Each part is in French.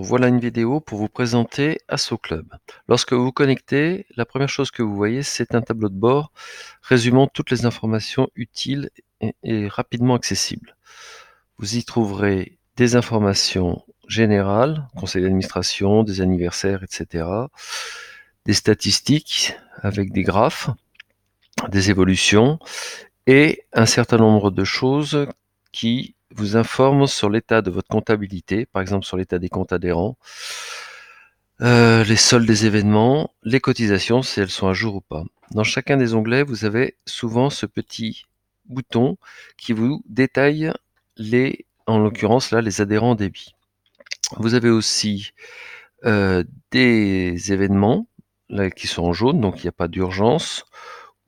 voilà une vidéo pour vous présenter Asso Club. Lorsque vous vous connectez, la première chose que vous voyez, c'est un tableau de bord résumant toutes les informations utiles et rapidement accessibles. Vous y trouverez des informations générales, conseil d'administration, des anniversaires, etc., des statistiques avec des graphes, des évolutions et un certain nombre de choses qui vous informent sur l'état de votre comptabilité, par exemple sur l'état des comptes adhérents, les soldes des événements, les cotisations, si elles sont à jour ou pas. Dans chacun des onglets, vous avez souvent ce petit bouton qui vous détaille en l'occurrence là, les adhérents en débit. Vous avez aussi des événements là, qui sont en jaune, donc il n'y a pas d'urgence,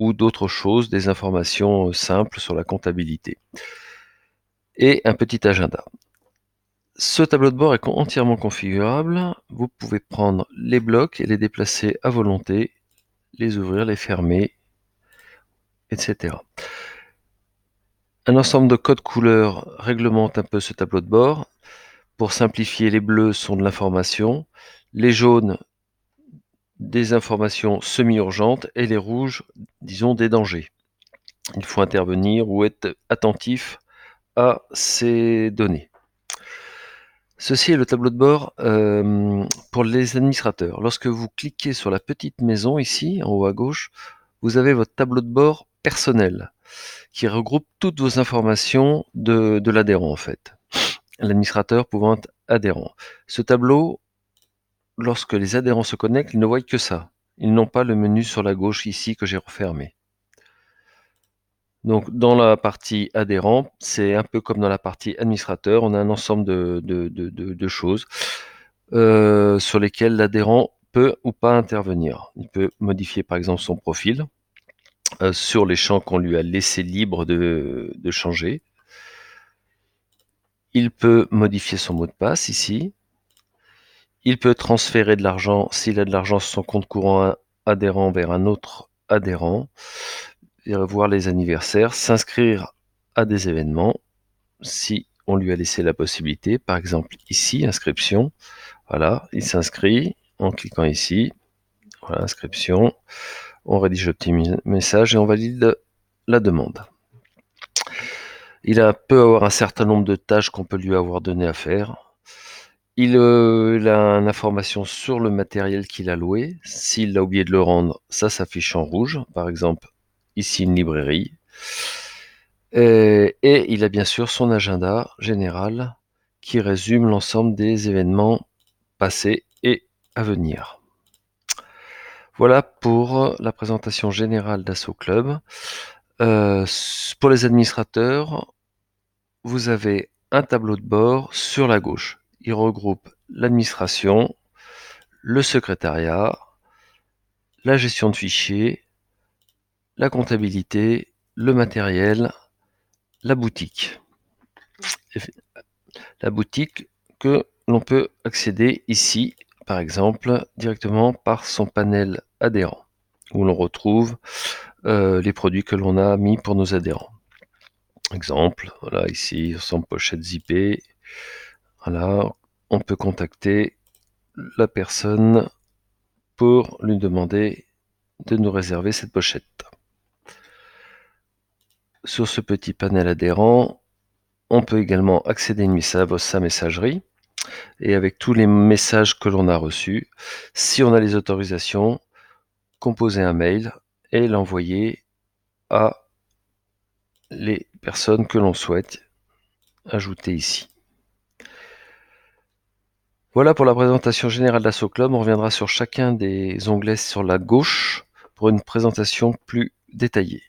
ou d'autres choses, des informations simples sur la comptabilité. Et un petit agenda. Ce tableau de bord est entièrement configurable. Vous pouvez prendre les blocs et les déplacer à volonté, les ouvrir, les fermer, etc. Un ensemble de codes couleurs réglemente un peu ce tableau de bord. Pour simplifier, les bleus sont de l'information, les jaunes des informations semi-urgentes et les rouges, disons, des dangers. Il faut intervenir ou être attentif à ces données. Ceci est le tableau de bord pour les administrateurs. Lorsque vous cliquez sur la petite maison ici, en haut à gauche, vous avez votre tableau de bord personnel qui regroupe toutes vos informations de l'adhérent en fait. L'administrateur pouvant être adhérent. Ce tableau, lorsque les adhérents se connectent, ils ne voient que ça. Ils n'ont pas le menu sur la gauche ici que j'ai refermé. Donc dans la partie adhérent, c'est un peu comme dans la partie administrateur, on a un ensemble de choses sur lesquelles l'adhérent peut ou pas intervenir. Il peut modifier par exemple son profil sur les champs qu'on lui a laissé libre de changer. Il peut modifier son mot de passe ici. Il peut transférer de l'argent s'il a de l'argent sur son compte courant adhérent vers un autre adhérent, voir les anniversaires, s'inscrire à des événements si on lui a laissé la possibilité. Par exemple ici, inscription. Voilà, il s'inscrit en cliquant ici. Voilà, inscription. On rédige le petit message et on valide la demande. Il peut avoir un certain nombre de tâches qu'on peut lui avoir donné à faire. Il a une information sur le matériel qu'il a loué. S'il a oublié de le rendre, ça s'affiche en rouge. Par exemple, ici une librairie. Et il a bien sûr son agenda général qui résume l'ensemble des événements passés et à venir. Voilà pour la présentation générale d'Asso Club. Pour les administrateurs, vous avez un tableau de bord sur la gauche. Il regroupe l'administration, le secrétariat, la gestion de fichiers, la comptabilité, le matériel, la boutique. La boutique que l'on peut accéder ici, par exemple, directement par son panel adhérent, où l'on retrouve les produits que l'on a mis pour nos adhérents. Exemple, voilà, ici, sans pochette zippée. Voilà, on peut contacter la personne pour lui demander de nous réserver cette pochette. Sur ce petit panel adhérent, on peut également accéder à sa messagerie et avec tous les messages que l'on a reçus, si on a les autorisations, composer un mail et l'envoyer à les personnes que l'on souhaite ajouter ici. Voilà pour la présentation générale d'Asso Club. On reviendra sur chacun des onglets sur la gauche pour une présentation plus détaillée.